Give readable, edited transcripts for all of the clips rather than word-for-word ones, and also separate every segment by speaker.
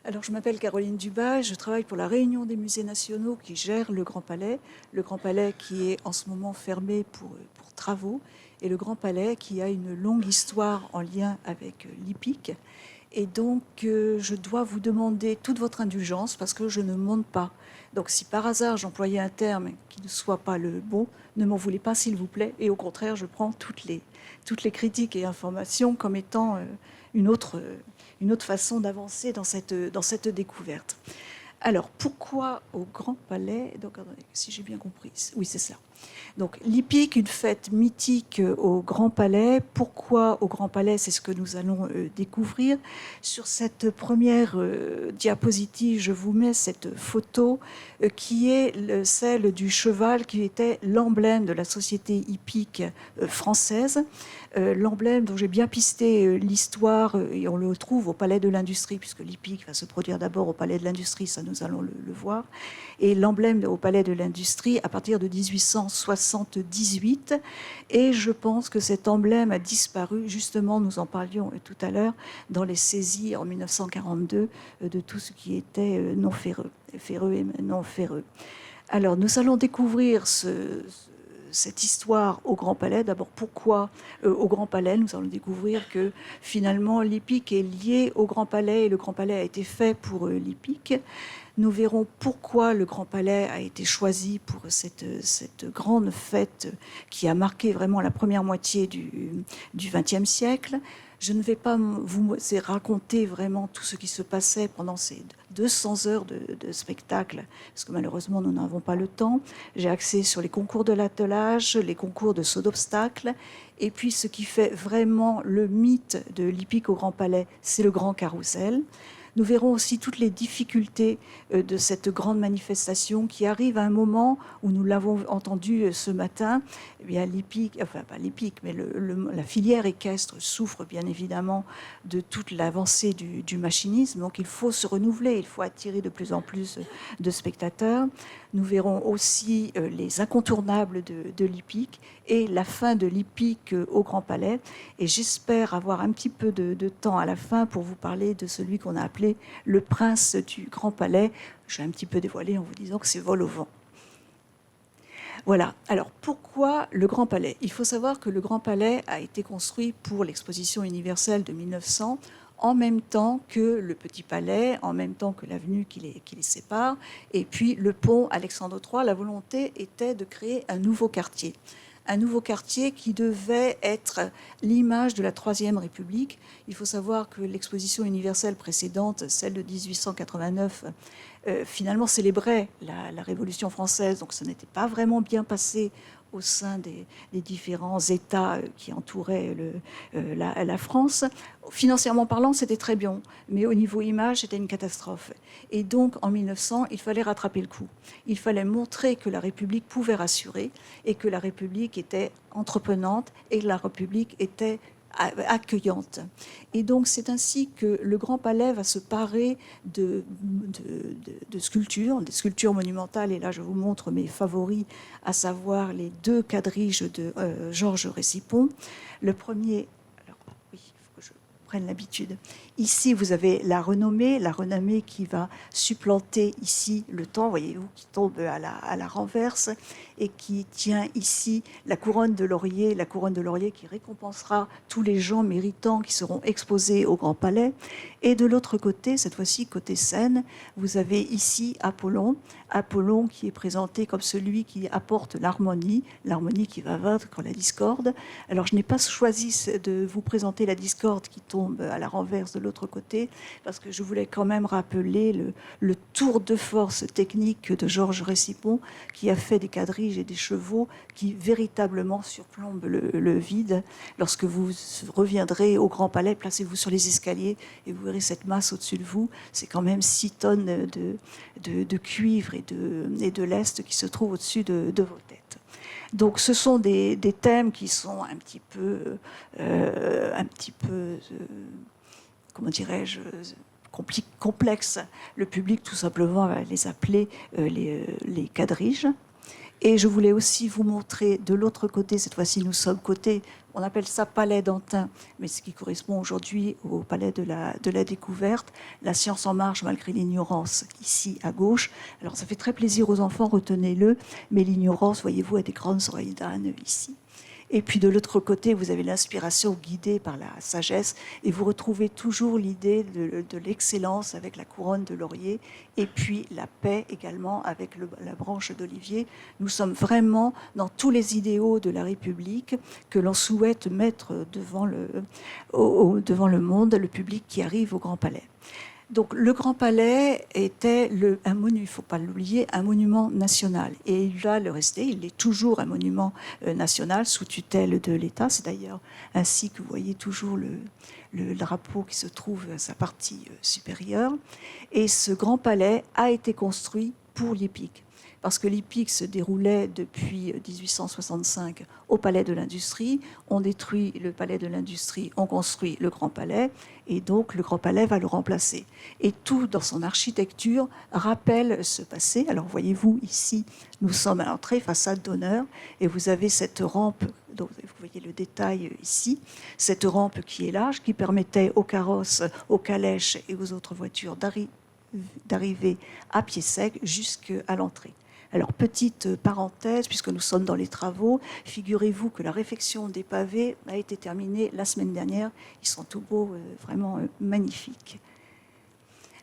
Speaker 1: Alors, je m'appelle Caroline Dubas, je travaille pour la Réunion des musées nationaux qui gère le Grand Palais. Le Grand Palais qui est en ce moment fermé pour travaux, et le Grand Palais qui a une longue histoire en lien avec l'hippique. Et donc, je dois vous demander toute votre indulgence parce que je ne monte pas. Donc, si par hasard j'employais un terme qui ne soit pas le bon, ne m'en voulez pas, s'il vous plaît. Et au contraire, je prends toutes les critiques et informations comme étant une autre, une autre façon d'avancer dans cette découverte. Alors, pourquoi au Grand Palais? Donc, si j'ai bien compris, oui, c'est ça. Donc, l'hippique, une fête mythique au Grand Palais. Pourquoi au Grand Palais? C'est ce que nous allons découvrir. Sur cette première diapositive, je vous mets cette photo qui est celle du cheval qui était l'emblème de la société hippique française. L'emblème dont j'ai bien pisté l'histoire, et on le trouve au Palais de l'Industrie, puisque l'hippique va se produire d'abord au Palais de l'Industrie, ça nous allons le voir. Et l'emblème au Palais de l'Industrie à partir de 1878. Et je pense que cet emblème a disparu, justement, nous en parlions tout à l'heure, dans les saisies en 1942 de tout ce qui était non ferreux, ferreux et non ferreux. Alors, nous allons découvrir cette histoire au Grand Palais. D'abord, pourquoi au Grand Palais? Nous allons découvrir que finalement l'hippique est lié au Grand Palais et le Grand Palais a été fait pour l'hippique. Nous verrons pourquoi le Grand Palais a été choisi pour cette grande fête qui a marqué vraiment la première moitié du XXe siècle. Je ne vais pas vous raconter vraiment tout ce qui se passait pendant ces 200 heures de spectacle, parce que malheureusement, nous n'avons pas le temps. J'ai axé sur les concours de l'attelage, les concours de saut d'obstacles, et puis ce qui fait vraiment le mythe de l'hippique au Grand Palais, c'est le Grand Carrousel. Nous verrons aussi toutes les difficultés de cette grande manifestation qui arrive à un moment où nous l'avons entendu ce matin. Eh bien, l'hippique, enfin pas l'hippique, mais la filière équestre souffre bien évidemment de toute l'avancée du machinisme. Donc il faut se renouveler, il faut attirer de plus en plus de spectateurs. Nous verrons aussi les incontournables de l'hippique et la fin de l'hippique au Grand Palais. Et j'espère avoir un petit peu de temps à la fin pour vous parler de celui qu'on a appelé le prince du Grand Palais. Je vais un petit peu dévoiler en vous disant que c'est vol au vent. Voilà. Alors, pourquoi le Grand Palais? Il faut savoir que le Grand Palais a été construit pour l'exposition universelle de 1900, en même temps que le Petit Palais, en même temps que l'avenue qui les sépare, et puis le pont Alexandre III. La volonté était de créer un nouveau quartier qui devait être l'image de la Troisième République. Il faut savoir que l'exposition universelle précédente, celle de 1889, finalement célébrait la Révolution française, donc ça n'était pas vraiment bien passé au sein des différents États qui entouraient la France. Financièrement parlant, c'était très bien, mais au niveau image, c'était une catastrophe. Et donc, en 1900, il fallait rattraper le coup. Il fallait montrer que la République pouvait rassurer et que la République était entreprenante et que la République était accueillante. Et donc c'est ainsi que le Grand Palais va se parer de sculptures, des sculptures monumentales, et là je vous montre mes favoris, à savoir les deux quadriges de Georges Récipon. Le premier, alors oui, il faut que je prenne l'habitude. Ici, vous avez la renommée qui va supplanter ici le temps, voyez-vous, qui tombe à la renverse et qui tient ici la couronne de laurier qui récompensera tous les gens méritants qui seront exposés au Grand Palais. Et de l'autre côté, cette fois-ci, côté scène, vous avez ici Apollon qui est présenté comme celui qui apporte l'harmonie qui va vaincre la discorde. Alors, je n'ai pas choisi de vous présenter la discorde qui tombe à la renverse de l'autre côté, parce que je voulais quand même rappeler le tour de force technique de Georges Récipon, qui a fait des quadrilles et des chevaux qui véritablement surplombent le vide. Lorsque vous reviendrez au Grand Palais, placez-vous sur les escaliers et vous verrez cette masse au-dessus de vous. C'est quand même 6 tonnes de cuivre et de lest qui se trouvent au-dessus de vos têtes. Donc ce sont des thèmes qui sont un petit peu comment dirais-je, complexes. Le public, tout simplement, va les appeler les quadriges. Et je voulais aussi vous montrer de l'autre côté, cette fois-ci nous sommes côté, on appelle ça palais d'Antin, mais ce qui correspond aujourd'hui au palais de la découverte, la science en marche malgré l'ignorance, ici à gauche. Alors ça fait très plaisir aux enfants, retenez-le, mais l'ignorance, voyez-vous, a des grandes oreilles d'âne ici. Et puis de l'autre côté, vous avez l'inspiration guidée par la sagesse et vous retrouvez toujours l'idée de l'excellence avec la couronne de laurier et puis la paix également avec la branche d'olivier. Nous sommes vraiment dans tous les idéaux de la République que l'on souhaite mettre devant le monde, le public qui arrive au Grand Palais. Donc le Grand Palais était un monument, il ne faut pas l'oublier, un monument national. Et il va le rester, il est toujours un monument national sous tutelle de l'État. C'est d'ailleurs ainsi que vous voyez toujours le drapeau qui se trouve à sa partie supérieure. Et ce Grand Palais a été construit pour l'hippique. Parce que l'hippique se déroulait depuis 1865 au Palais de l'Industrie. On détruit le Palais de l'Industrie, on construit le Grand Palais, et donc le Grand Palais va le remplacer. Et tout dans son architecture rappelle ce passé. Alors voyez-vous, ici, nous sommes à l'entrée, façade d'honneur, et vous avez cette rampe, donc vous voyez le détail ici, cette rampe qui est large, qui permettait aux carrosses, aux calèches et aux autres voitures d'arriver à pied sec jusqu'à l'entrée. Alors, petite parenthèse, puisque nous sommes dans les travaux, figurez-vous que la réfection des pavés a été terminée la semaine dernière. Ils sont tout beaux, vraiment magnifiques.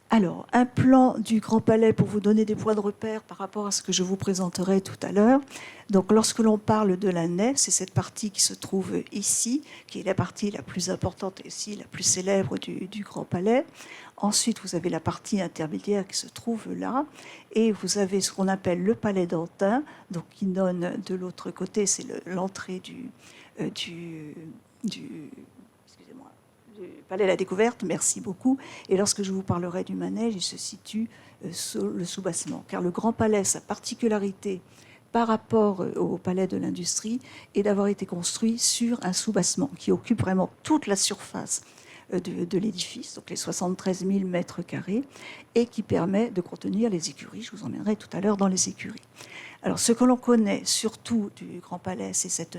Speaker 1: Alors, un plan du Grand Palais pour vous donner des points de repère par rapport à ce que je vous présenterai tout à l'heure. Donc, lorsque l'on parle de la nef, c'est cette partie qui se trouve ici, qui est la partie la plus importante et aussi la plus célèbre du Grand Palais. Ensuite, vous avez la partie intermédiaire qui se trouve là, et vous avez ce qu'on appelle le Palais d'Antin, donc qui donne de l'autre côté, c'est l'entrée du Palais de la Découverte, merci beaucoup. Et lorsque je vous parlerai du manège, il se situe sur le soubassement. Car le Grand Palais, sa particularité par rapport au Palais de l'Industrie est d'avoir été construit sur un soubassement qui occupe vraiment toute la surface de l'édifice, donc les 73 000 mètres carrés, et qui permet de contenir les écuries. Je vous emmènerai tout à l'heure dans les écuries. Alors, ce que l'on connaît surtout du Grand Palais, c'est cette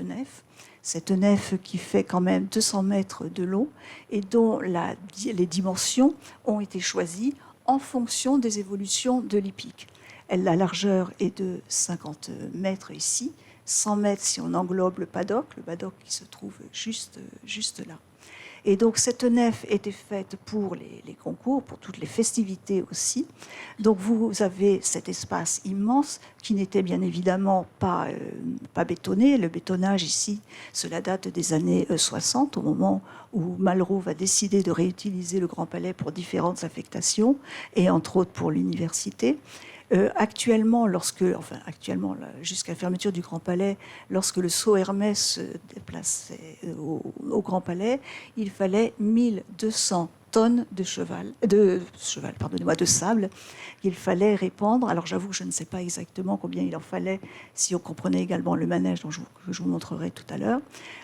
Speaker 1: nef qui fait quand même 200 mètres de long et dont les dimensions ont été choisies en fonction des évolutions de l'hippique. La largeur est de 50 mètres ici, 100 mètres si on englobe le paddock qui se trouve juste là. Et donc cette nef était faite pour les concours, pour toutes les festivités aussi. Donc vous avez cet espace immense qui n'était bien évidemment pas bétonné. Le bétonnage ici, cela date des années 60, au moment où Malraux va décider de réutiliser le Grand Palais pour différentes affectations, et entre autres pour l'université. Actuellement, jusqu'à la fermeture du Grand Palais, lorsque le sceau Hermès se déplaçait au Grand Palais, il fallait 1200 tonnes de sable qu'il fallait répandre. Alors j'avoue que je ne sais pas exactement combien il en fallait si on comprenait également le manège que je vous montrerai tout à l'heure.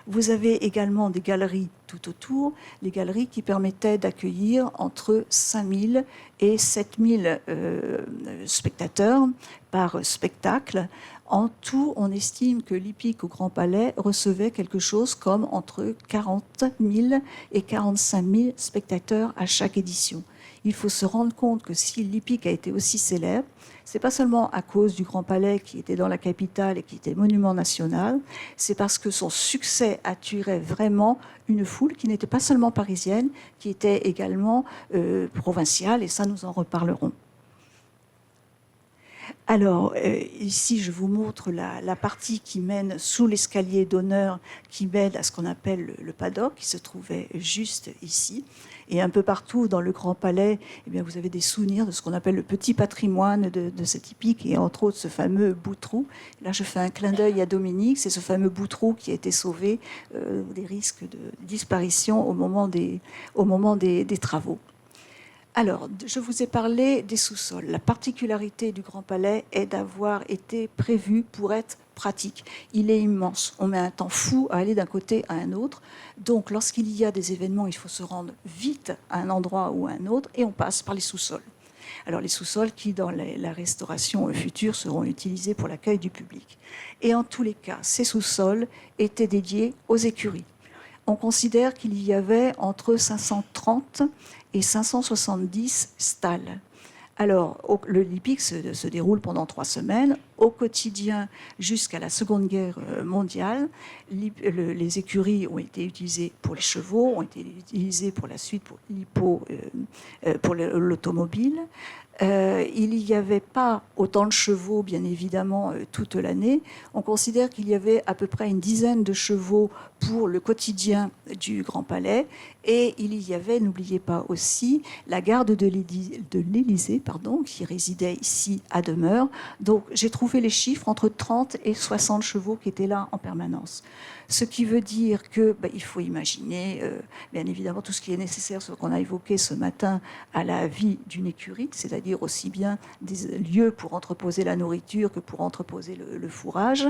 Speaker 1: Vous avez également des galeries tout autour, les galeries qui permettaient d'accueillir entre 5000 et 7000 spectateurs par spectacle. En tout, on estime que l'hippique au Grand Palais recevait quelque chose comme entre 40 000 et 45 000 spectateurs à chaque édition. Il faut se rendre compte que si l'hippique a été aussi célèbre, c'est pas seulement à cause du Grand Palais qui était dans la capitale et qui était monument national, c'est parce que son succès attirait vraiment une foule qui n'était pas seulement parisienne, qui était également provinciale, et ça nous en reparlerons. Alors, ici, je vous montre la partie qui mène sous l'escalier d'honneur, qui mène à ce qu'on appelle le paddock, qui se trouvait juste ici. Et un peu partout dans le Grand Palais, eh bien, vous avez des souvenirs de ce qu'on appelle le petit patrimoine de cette hippique, et entre autres ce fameux boutrou. Là, je fais un clin d'œil à Dominique, c'est ce fameux boutrou qui a été sauvé des risques de disparition au moment des travaux. Alors, je vous ai parlé des sous-sols. La particularité du Grand Palais est d'avoir été prévu pour être pratique. Il est immense. On met un temps fou à aller d'un côté à un autre. Donc, lorsqu'il y a des événements, il faut se rendre vite à un endroit ou à un autre et on passe par les sous-sols. Alors les sous-sols qui, dans la restauration future, seront utilisés pour l'accueil du public. Et en tous les cas, ces sous-sols étaient dédiés aux écuries. On considère qu'il y avait entre 530 et 570 stalles. Alors, le Lipic se déroule pendant 3 semaines. Au quotidien, jusqu'à la Seconde Guerre mondiale, les écuries ont été utilisées pour les chevaux, ont été utilisées pour la suite pour l'automobile. Il n'y avait pas autant de chevaux, bien évidemment, toute l'année. On considère qu'il y avait à peu près une dizaine de chevaux pour le quotidien du Grand Palais. Et il y avait, n'oubliez pas aussi, la garde de l'Élysée, qui résidait ici à demeure. Donc j'ai trouvé les chiffres entre 30 et 60 chevaux qui étaient là en permanence. Ce qui veut dire qu'il faut imaginer, bien évidemment, tout ce qui est nécessaire, ce qu'on a évoqué ce matin, à la vie d'une écurie, c'est-à-dire aussi bien des lieux pour entreposer la nourriture que pour entreposer le fourrage,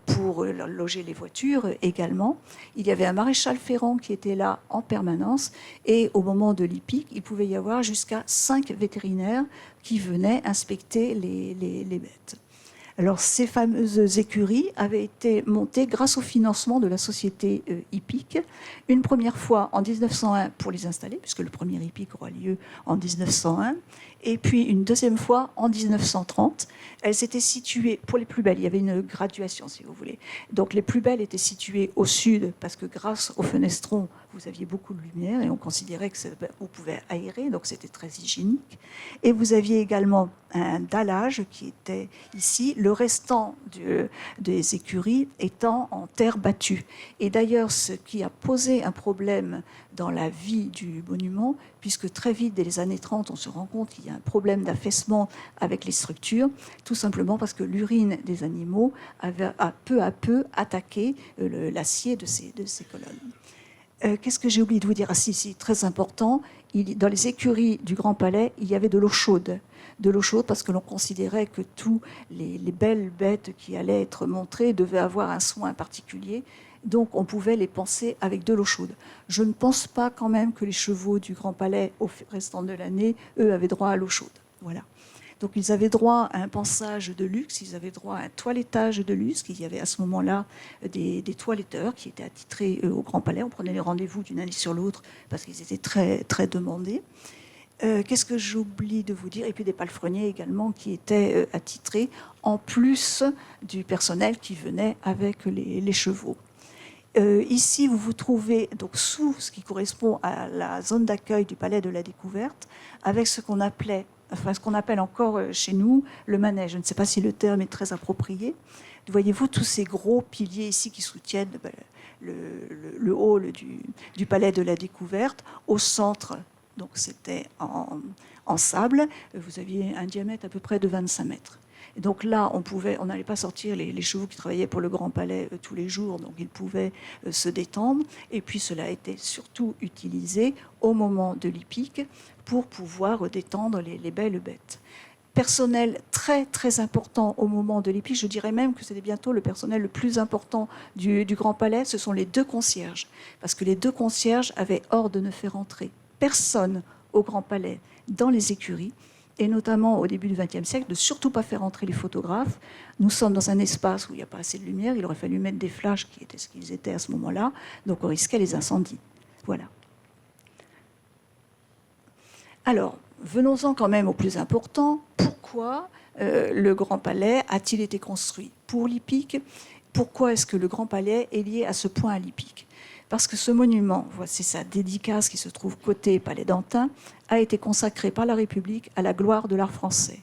Speaker 1: pour loger les voitures également. Il y avait un maréchal Ferrand qui était là en permanence, et au moment de l'hippique, il pouvait y avoir jusqu'à 5 vétérinaires qui venaient inspecter les bêtes. Alors, ces fameuses écuries avaient été montées grâce au financement de la société hippique, une première fois en 1901 pour les installer, puisque le premier hippique aura lieu en 1901, et puis une deuxième fois en 1930. Elles étaient situées, pour les plus belles, il y avait une graduation, si vous voulez. Donc, les plus belles étaient situées au sud, parce que grâce aux fenestrons, vous aviez beaucoup de lumière, et on considérait que vous pouvait aérer, donc c'était très hygiénique. Et vous aviez également un dallage qui était ici, le restant des écuries étant en terre battue. Et d'ailleurs, ce qui a posé un problème dans la vie du monument, puisque très vite, dès les années 30, on se rend compte qu'il y a un problème d'affaissement avec les structures, tout simplement parce que l'urine des animaux a peu à peu attaqué l'acier de ces colonnes. Qu'est-ce que j'ai oublié de vous dire? Ah si, très important, dans les écuries du Grand Palais, il y avait de l'eau chaude. De l'eau chaude parce que l'on considérait que tous les belles bêtes qui allaient être montrées devaient avoir un soin particulier. Donc on pouvait les panser avec de l'eau chaude. Je ne pense pas quand même que les chevaux du Grand Palais, au restant de l'année, eux, avaient droit à l'eau chaude. Voilà. Donc ils avaient droit à un pansage de luxe, ils avaient droit à un toilettage de luxe. Il y avait à ce moment-là des toiletteurs qui étaient attitrés au Grand Palais. On prenait les rendez-vous d'une année sur l'autre parce qu'ils étaient très, très demandés. Qu'est-ce que j'oublie de vous dire? Et puis des palefreniers également qui étaient attitrés, en plus du personnel qui venait avec les chevaux. Ici, vous vous trouvez donc sous ce qui correspond à la zone d'accueil du Palais de la Découverte, avec ce qu'on appelle encore chez nous le manège. Je ne sais pas si le terme est très approprié. Voyez-vous tous ces gros piliers ici qui soutiennent le hall du Palais de la Découverte. Au centre, donc c'était en sable, vous aviez un diamètre à peu près de 25 mètres. Et donc là, on n'allait pas sortir les chevaux qui travaillaient pour le Grand Palais tous les jours, donc ils pouvaient se détendre. Et puis cela a été surtout utilisé au moment de l'hippique pour pouvoir détendre les belles bêtes. Personnel très très important au moment de l'hippique, je dirais même que c'était bientôt le personnel le plus important du Grand Palais, ce sont les 2 concierges. Parce que les 2 concierges avaient ordre de ne faire entrer personne au Grand Palais dans les écuries, et notamment au début du XXe siècle, de surtout pas faire entrer les photographes. Nous sommes dans un espace où il n'y a pas assez de lumière, il aurait fallu mettre des flashs qui étaient ce qu'ils étaient à ce moment-là, donc on risquait les incendies. Voilà. Alors, venons-en quand même au plus important. Pourquoi le Grand Palais a-t-il été construit pour l'hippique? Pourquoi est-ce que le Grand Palais est lié à ce point à l'hippique? Parce que ce monument, voici sa dédicace qui se trouve côté Palais d'Antin, a été consacré par la République à la gloire de l'art français.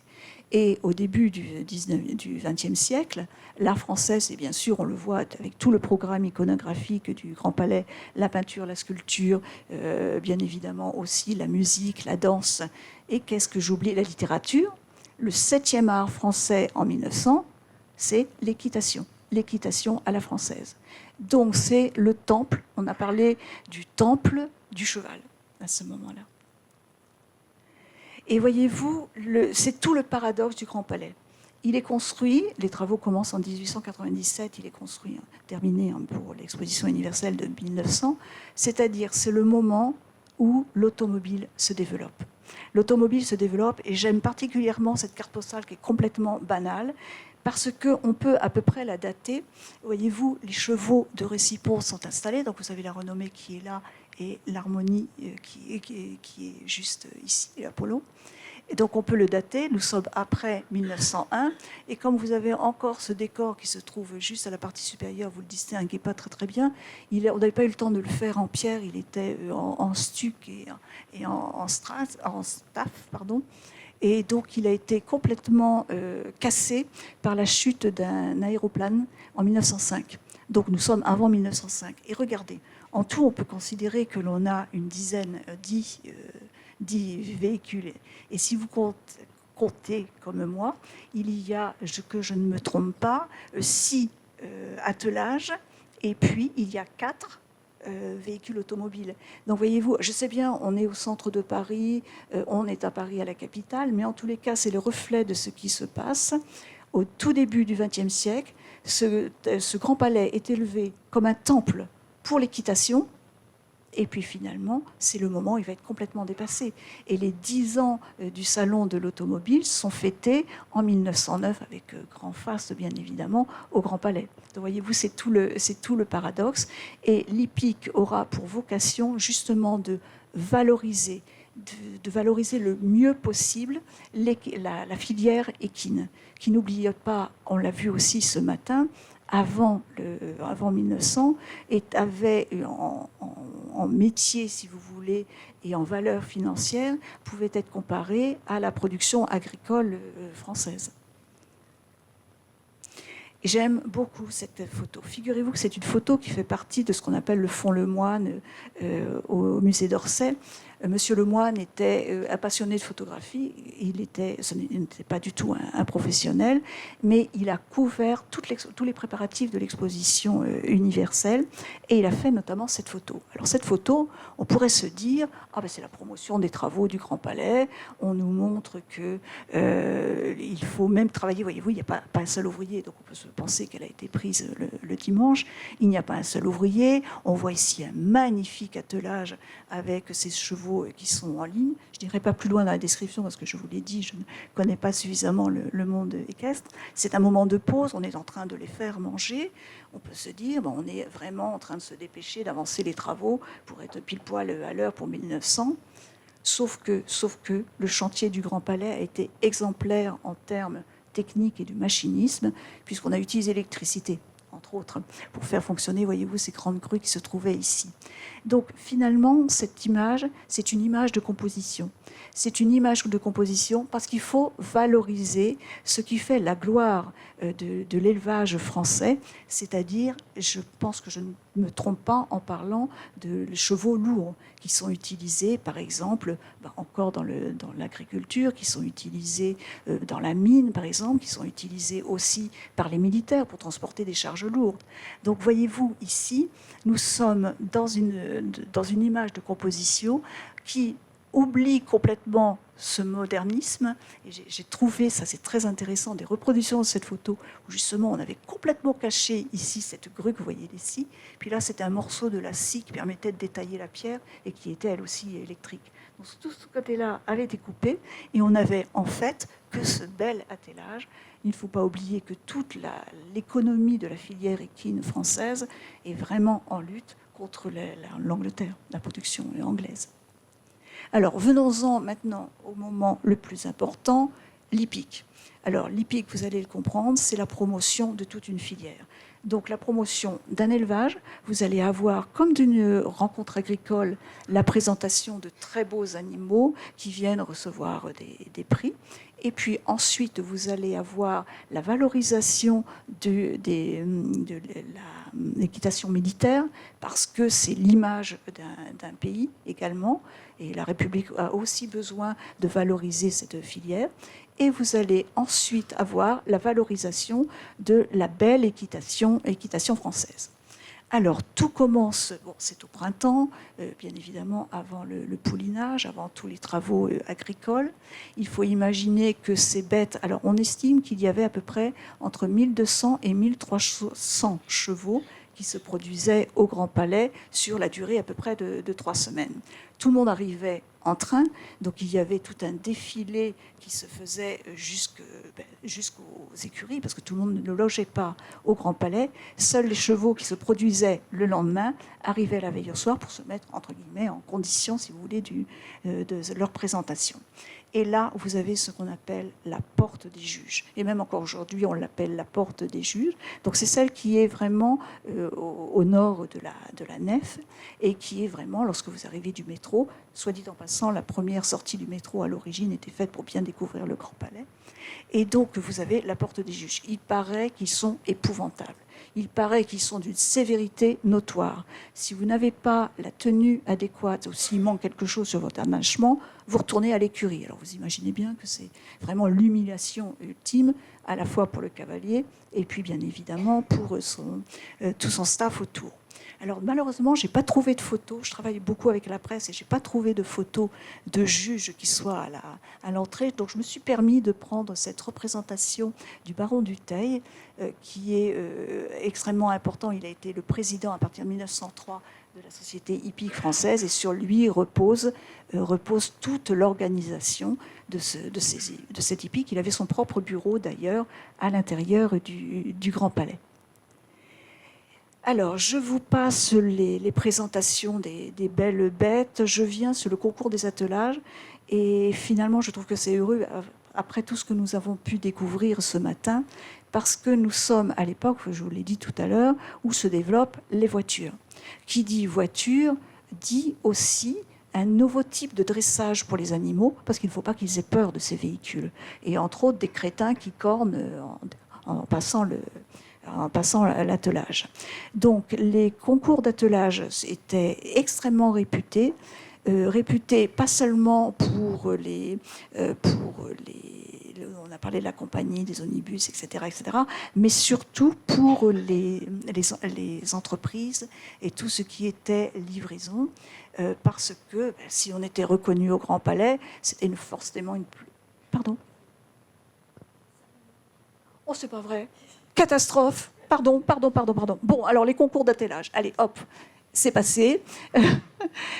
Speaker 1: Et au début du XXe siècle, l'art français, c'est bien sûr, on le voit avec tout le programme iconographique du Grand Palais, la peinture, la sculpture, bien évidemment aussi la musique, la danse. Et qu'est-ce que j'oublie? La littérature. Le 7e art français en 1900, c'est l'équitation. L'équitation à la française. Donc c'est le temple, on a parlé du temple du cheval à ce moment-là. Et voyez-vous, c'est tout le paradoxe du Grand Palais. Il est construit, les travaux commencent en 1897, il est construit, terminé pour l'exposition universelle de 1900, c'est-à-dire c'est le moment où l'automobile se développe. L'automobile se développe et j'aime particulièrement cette carte postale qui est complètement banale parce qu'on peut à peu près la dater. Voyez-vous, les chevaux de Récipon sont installés, donc vous avez la renommée qui est là et l'harmonie qui est juste ici, l'Apollo. Et donc on peut le dater, nous sommes après 1901, et comme vous avez encore ce décor qui se trouve juste à la partie supérieure, vous le distinguez pas très bien, on n'avait pas eu le temps de le faire en pierre, il était en stuc et en staff, pardon. Et donc il a été complètement cassé par la chute d'un aéroplane en 1905. Donc nous sommes avant 1905. Et regardez, en tout on peut considérer que l'on a une dizaine, 10 véhicules. Et si vous comptez comme moi, il y a, que je ne me trompe pas, 6 attelages, et puis il y a 4 véhicules automobiles. Donc voyez-vous, je sais bien, on est au centre de Paris, on est à Paris, à la capitale, mais en tous les cas, c'est le reflet de ce qui se passe. Au tout début du XXe siècle, ce grand palais est élevé comme un temple pour l'équitation. Et puis finalement, c'est le moment où il va être complètement dépassé. Et les 10 ans du Salon de l'Automobile sont fêtés en 1909, avec grand faste, bien évidemment, au Grand Palais. Donc voyez-vous, c'est tout le paradoxe. Et l'hippique aura pour vocation justement de valoriser le mieux possible la filière équine, qui, n'oubliez pas, on l'a vu aussi ce matin, avant 1900, avait en métier, si vous voulez, et en valeur financière, pouvait être comparé à la production agricole française. J'aime beaucoup cette photo. Figurez-vous que c'est une photo qui fait partie de ce qu'on appelle le Fonds Lemoine au musée d'Orsay. Monsieur Lemoine était un passionné de photographie. Ce n'était pas du tout un professionnel, mais il a couvert tous les préparatifs de l'exposition universelle et il a fait notamment cette photo. Alors cette photo, on pourrait se dire, c'est la promotion des travaux du Grand Palais. On nous montre qu'il faut même travailler. Voyez-vous, il n'y a pas un seul ouvrier, donc on peut se penser qu'elle a été prise le dimanche. Il n'y a pas un seul ouvrier. On voit ici un magnifique attelage avec ces chevaux qui sont en ligne. Je n'irai pas plus loin dans la description parce que je vous l'ai dit, je ne connais pas suffisamment le monde équestre. C'est un moment de pause, on est en train de les faire manger. On peut se dire, on est vraiment en train de se dépêcher d'avancer les travaux pour être pile poil à l'heure pour 1900. Sauf que le chantier du Grand Palais a été exemplaire en termes techniques et du machinisme, puisqu'on a utilisé l'électricité, entre autres, pour faire fonctionner, voyez-vous, ces grandes grues qui se trouvaient ici. Donc finalement, cette image, c'est une image de composition. C'est une image de composition parce qu'il faut valoriser ce qui fait la gloire de l'élevage français, c'est-à-dire, je pense que je ne me trompe pas en parlant de chevaux lourds qui sont utilisés, par exemple, encore dans l'agriculture, qui sont utilisés dans la mine, par exemple, qui sont utilisés aussi par les militaires pour transporter des charges lourdes. Donc voyez-vous, ici, nous sommes dans une image de composition qui oublie complètement ce modernisme. Et j'ai trouvé, ça c'est très intéressant, des reproductions de cette photo où justement on avait complètement caché ici cette grue que vous voyez ici. Puis là c'était un morceau de la scie qui permettait de détailler la pierre et qui était elle aussi électrique. Donc tout ce côté-là avait été coupé et on avait en fait que ce bel attelage. Il ne faut pas oublier que toute l'économie de la filière équine française est vraiment en lutte contre l'Angleterre, la production anglaise. Alors, venons-en maintenant au moment le plus important, l'hippique. Alors, l'hippique, vous allez le comprendre, c'est la promotion de toute une filière. Donc, la promotion d'un élevage, vous allez avoir, comme d'une rencontre agricole, la présentation de très beaux animaux qui viennent recevoir des prix. Et puis ensuite, vous allez avoir la valorisation de l'équitation militaire, parce que c'est l'image d'un pays également, et la République a aussi besoin de valoriser cette filière. Et vous allez ensuite avoir la valorisation de la belle équitation française. Alors, tout commence, c'est au printemps, bien évidemment, avant le poulinage, avant tous les travaux agricoles. Il faut imaginer que ces bêtes, alors on estime qu'il y avait à peu près entre 1200 et 1300 chevaux qui se produisaient au Grand Palais sur la durée à peu près de 3 semaines. Tout le monde arrivait en train. Donc il y avait tout un défilé qui se faisait jusqu'aux écuries, parce que tout le monde ne logeait pas au Grand Palais. Seuls les chevaux qui se produisaient le lendemain arrivaient la veille au soir pour se mettre, entre guillemets, en condition, si vous voulez, de leur présentation. Et là, vous avez ce qu'on appelle la porte des juges. Et même encore aujourd'hui, on l'appelle la porte des juges. Donc c'est celle qui est vraiment au nord de la nef et qui est vraiment, lorsque vous arrivez du métro, soit dit en passant, la première sortie du métro à l'origine était faite pour bien découvrir le Grand Palais. Et donc vous avez la porte des juges. Il paraît qu'ils sont épouvantables. Il paraît qu'ils sont d'une sévérité notoire. Si vous n'avez pas la tenue adéquate ou s'il manque quelque chose sur votre aménagement, vous retournez à l'écurie. Alors vous imaginez bien que c'est vraiment l'humiliation ultime, à la fois pour le cavalier et puis bien évidemment pour tout son staff autour. Alors malheureusement, je n'ai pas trouvé de photos. Je travaille beaucoup avec la presse et je n'ai pas trouvé de photos de juges qui soient à l'entrée. Donc je me suis permis de prendre cette représentation du baron du Teil, qui est extrêmement important. Il a été le président à partir de 1903 de la Société hippique française et sur lui repose toute l'organisation de cette hippique. Il avait son propre bureau d'ailleurs à l'intérieur du Grand Palais. Alors, je vous passe les présentations des belles bêtes. Je viens sur le concours des attelages. Et finalement, je trouve que c'est heureux, après tout ce que nous avons pu découvrir ce matin, parce que nous sommes à l'époque, je vous l'ai dit tout à l'heure, où se développent les voitures. Qui dit voiture, dit aussi un nouveau type de dressage pour les animaux, parce qu'il ne faut pas qu'ils aient peur de ces véhicules. Et entre autres, des crétins qui cornent en passant l'attelage. Donc les concours d'attelage étaient extrêmement réputés, pas seulement pour on a parlé de la compagnie, des omnibus, etc., mais surtout pour les entreprises et tout ce qui était livraison, parce que si on était reconnu au Grand Palais, c'était forcément une... Pardon ? Oh, c'est pas vrai. Catastrophe. Pardon. Bon, alors les concours d'attelage. Allez, hop, c'est passé.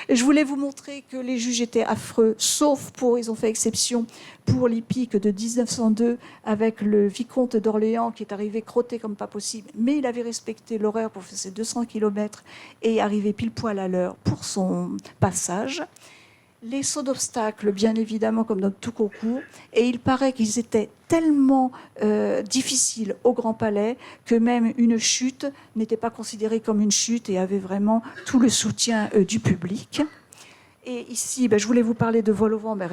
Speaker 1: Je voulais vous montrer que les juges étaient affreux, sauf ils ont fait exception pour l'hippique de 1902 avec le vicomte d'Orléans qui est arrivé crotté comme pas possible, mais il avait respecté l'horaire pour faire ses 200 km et arrivé pile poil à l'heure pour son passage. Les sauts d'obstacles, bien évidemment, comme dans tout concours. Et il paraît qu'ils étaient tellement difficiles au Grand Palais que même une chute n'était pas considérée comme une chute et avait vraiment tout le soutien du public. Et ici, je voulais vous parler de Vol au vent, mais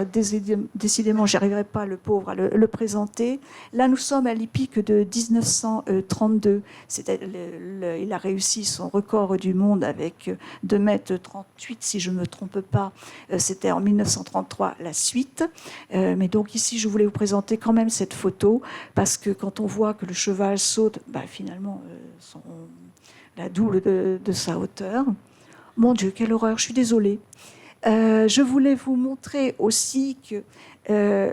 Speaker 1: décidément, je n'arriverai pas, le pauvre, à le présenter. Là, nous sommes à l'hippique de 1932. Il a réussi son record du monde avec 2,38 m, si je ne me trompe pas. C'était en 1933 la suite. Mais donc ici, je voulais vous présenter quand même cette photo, parce que quand on voit que le cheval saute, finalement, la double de sa hauteur. Mon Dieu, quelle horreur, je suis désolée. Je voulais vous montrer aussi que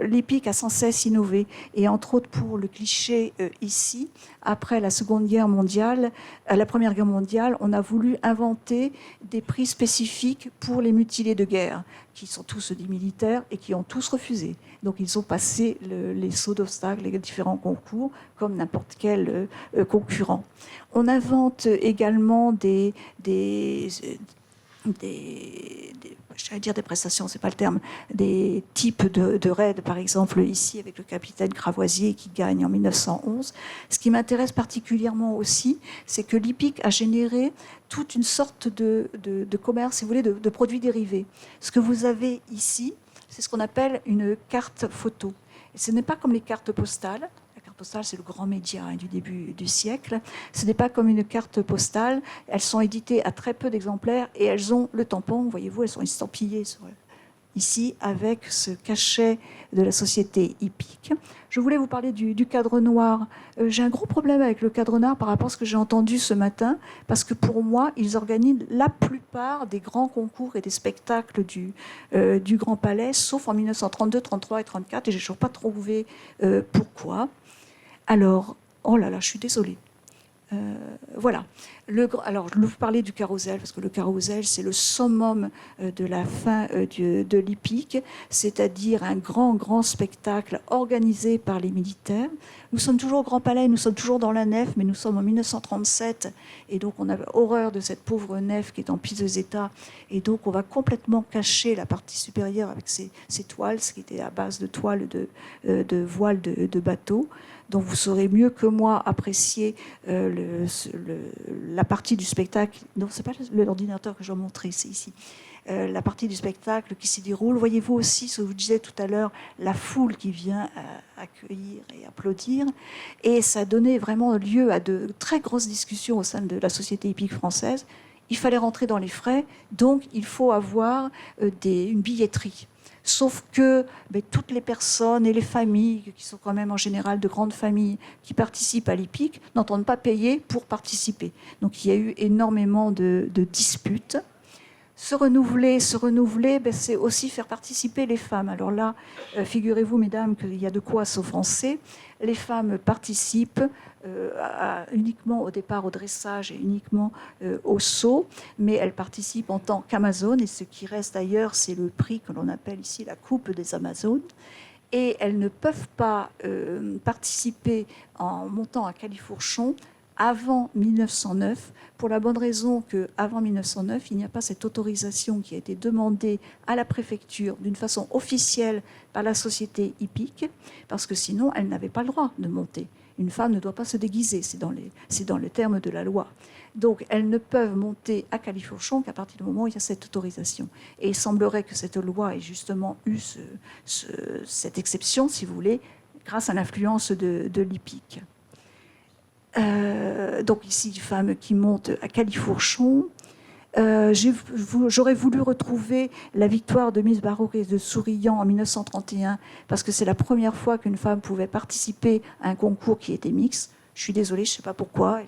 Speaker 1: l'hippique a sans cesse innové, et entre autres pour le cliché ici, après la Seconde Guerre mondiale, la Première Guerre mondiale, on a voulu inventer des prix spécifiques pour les mutilés de guerre, qui sont tous des militaires et qui ont tous refusé. Donc ils ont passé les sauts d'obstacles, les différents concours, comme n'importe quel concurrent. On invente également j'allais dire des prestations, c'est pas le terme, des types de raids, par exemple ici avec le capitaine Cravoisier qui gagne en 1911. Ce qui m'intéresse particulièrement aussi, c'est que l'hippique a généré toute une sorte de commerce, si vous voulez, de produits dérivés. Ce que vous avez ici, c'est ce qu'on appelle une carte photo. Et ce n'est pas comme les cartes postales. La carte postale, c'est le grand média du début du siècle. Ce n'est pas comme une carte postale. Elles sont éditées à très peu d'exemplaires et elles ont le tampon, voyez-vous, elles sont estampillées ici avec ce cachet de la société hippique. Je voulais vous parler du cadre noir. J'ai un gros problème avec le cadre noir par rapport à ce que j'ai entendu ce matin, parce que pour moi, ils organisent la plupart des grands concours et des spectacles du Grand Palais, sauf en 1932, 33 et 34, et je n'ai toujours pas trouvé pourquoi. Alors, oh là là, je suis désolée. Voilà. Alors, je vous parlais du carrousel, parce que le carrousel, c'est le summum de la fin de l'hippique, c'est-à-dire un grand spectacle organisé par les militaires. Nous sommes toujours au Grand Palais, nous sommes toujours dans la nef, mais nous sommes en 1937, et donc on a horreur de cette pauvre nef qui est en piteux état, et donc on va complètement cacher la partie supérieure avec ces toiles, ce qui était à base de toiles de voiles de bateaux. Donc vous saurez mieux que moi apprécier la partie du spectacle. Non, c'est pas l'ordinateur que je vais montrer, c'est ici. La partie du spectacle qui s'y déroule. Voyez-vous aussi, ce que je vous disais tout à l'heure, la foule qui vient accueillir et applaudir. Et ça donnait vraiment lieu à de très grosses discussions au sein de la société hippique française. Il fallait rentrer dans les frais, donc il faut avoir une billetterie. Sauf que toutes les personnes et les familles, qui sont quand même en général de grandes familles, qui participent à l'hippique, n'entendent pas payer pour participer. Donc il y a eu énormément de disputes. Se renouveler, c'est aussi faire participer les femmes. Alors là, figurez-vous, mesdames, qu'il y a de quoi s'offenser. Les femmes participent uniquement au départ au dressage et uniquement au saut, mais elles participent en tant qu'Amazones, et ce qui reste d'ailleurs, c'est le prix que l'on appelle ici la Coupe des Amazones. Et elles ne peuvent pas participer en montant à califourchon avant 1909, pour la bonne raison qu'avant 1909, il n'y a pas cette autorisation qui a été demandée à la préfecture d'une façon officielle par la société hippique, parce que sinon, elle n'avait pas le droit de monter. Une femme ne doit pas se déguiser, c'est dans les termes de la loi. Donc, elles ne peuvent monter à califourchon qu'à partir du moment où il y a cette autorisation. Et il semblerait que cette loi ait justement eu cette exception, si vous voulez, grâce à l'influence de l'hippique. Donc ici, une femme qui monte à califourchon. J'aurais voulu retrouver la victoire de Miss Baroque et de Souriant en 1931, parce que c'est la première fois qu'une femme pouvait participer à un concours qui était mixte. Je suis désolée, je ne sais pas pourquoi.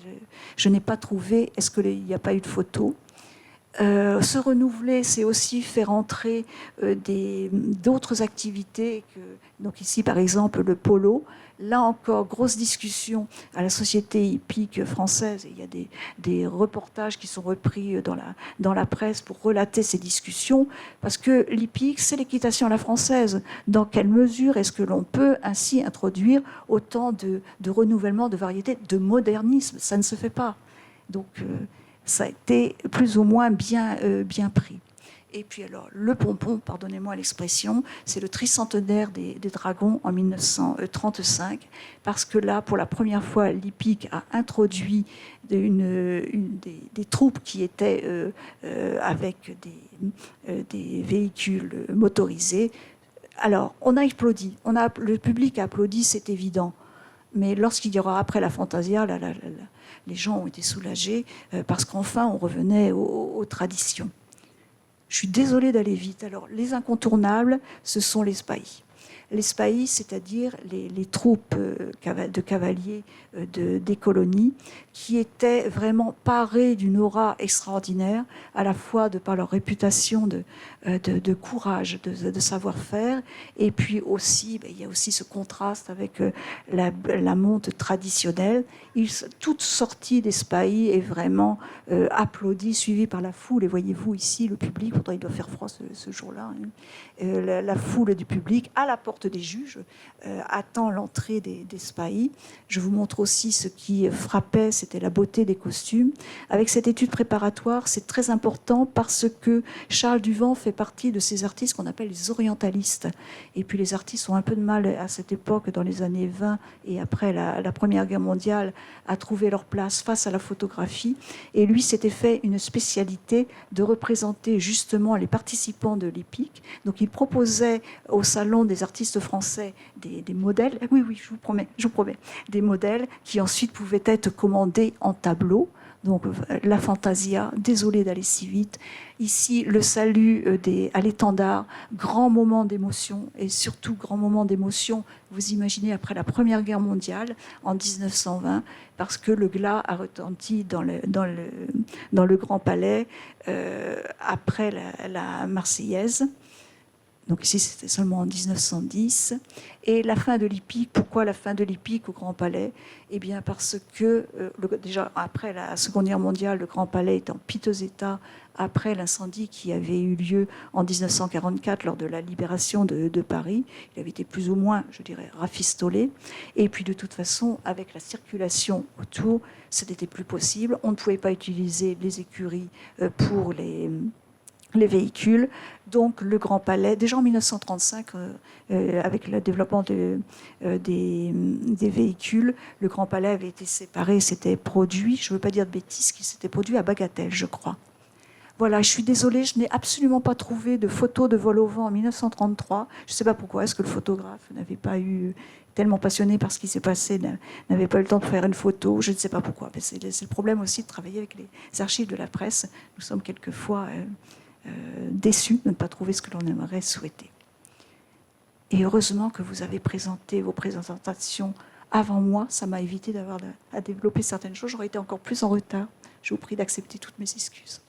Speaker 1: Je n'ai pas trouvé. Est-ce qu'il n'y a pas eu de photo ? Se renouveler, c'est aussi faire entrer d'autres activités. Donc ici, par exemple, le polo. Là encore, grosse discussion à la société hippique française. Il y a des reportages qui sont repris dans la presse pour relater ces discussions, parce que l'hippique, c'est l'équitation à la française. Dans quelle mesure est-ce que l'on peut ainsi introduire autant de renouvellement, de variété, de modernisme ? Ça ne se fait pas. Donc, ça a été plus ou moins bien pris. Et puis alors, le pompon, pardonnez-moi l'expression, c'est le tricentenaire des dragons en 1935, parce que là, pour la première fois, l'hippique a introduit des troupes qui étaient avec des véhicules motorisés. Alors, on a applaudi, le public a applaudi, c'est évident. Mais lorsqu'il y aura après la Fantasia, les gens ont été soulagés parce qu'enfin, on revenait aux traditions. Je suis désolée d'aller vite. Alors, les incontournables, ce sont les spahis. Les spahis, c'est-à-dire les troupes de cavaliers des colonies, qui étaient vraiment parées d'une aura extraordinaire, à la fois de par leur réputation de courage, de savoir-faire, et puis aussi, il y a aussi ce contraste avec la monte traditionnelle. Toute sortie des spahis est vraiment applaudie, suivie par la foule. Et voyez-vous ici, le public, pourtant il doit faire froid ce jour-là, hein, la foule du public, à la porte des juges, attend l'entrée des spahis. Je vous montre aussi ce qui frappait, c'était la beauté des costumes. Avec cette étude préparatoire, c'est très important parce que Charles Duvent fait partie de ces artistes qu'on appelle les orientalistes. Et puis les artistes ont un peu de mal à cette époque, dans les années 20 et après la Première Guerre mondiale, à trouver leur place face à la photographie. Et lui s'était fait une spécialité de représenter justement les participants de l'hippique. Donc il proposait au Salon des artistes français des modèles. Oui, je vous promets, des modèles qui ensuite pouvaient être commandés en tableau. Donc la Fantasia, désolé d'aller si vite. Ici, le salut à l'étendard, grand moment d'émotion, et surtout grand moment d'émotion, vous imaginez, après la Première Guerre mondiale, en 1920, parce que le glas a retenti dans le Grand Palais après la Marseillaise. Donc ici, c'était seulement en 1910. Et la fin de l'hippique, pourquoi la fin de l'hippique au Grand Palais? Eh bien parce que, déjà après la Seconde Guerre mondiale, le Grand Palais est en piteux état après l'incendie qui avait eu lieu en 1944 lors de la libération de Paris. Il avait été plus ou moins, je dirais, rafistolé. Et puis de toute façon, avec la circulation autour, ce n'était plus possible. On ne pouvait pas utiliser les écuries pour les véhicules. Donc le Grand Palais, déjà en 1935, avec le développement des véhicules, le Grand Palais avait été séparé, s'était produit, je ne veux pas dire de bêtises, qu'il s'était produit à Bagatelle, je crois. Voilà, je suis désolée, je n'ai absolument pas trouvé de photos de vol au vent en 1933. Je ne sais pas pourquoi, est-ce que le photographe n'avait pas eu, tellement passionné par ce qui s'est passé, n'avait pas eu le temps de faire une photo, je ne sais pas pourquoi. C'est le problème aussi de travailler avec les archives de la presse. Nous sommes quelquefois déçus de ne pas trouver ce que l'on aimerait souhaiter. Et heureusement que vous avez présenté vos présentations avant moi, ça m'a évité d'avoir à développer certaines choses. J'aurais été encore plus en retard. Je vous prie d'accepter toutes mes excuses.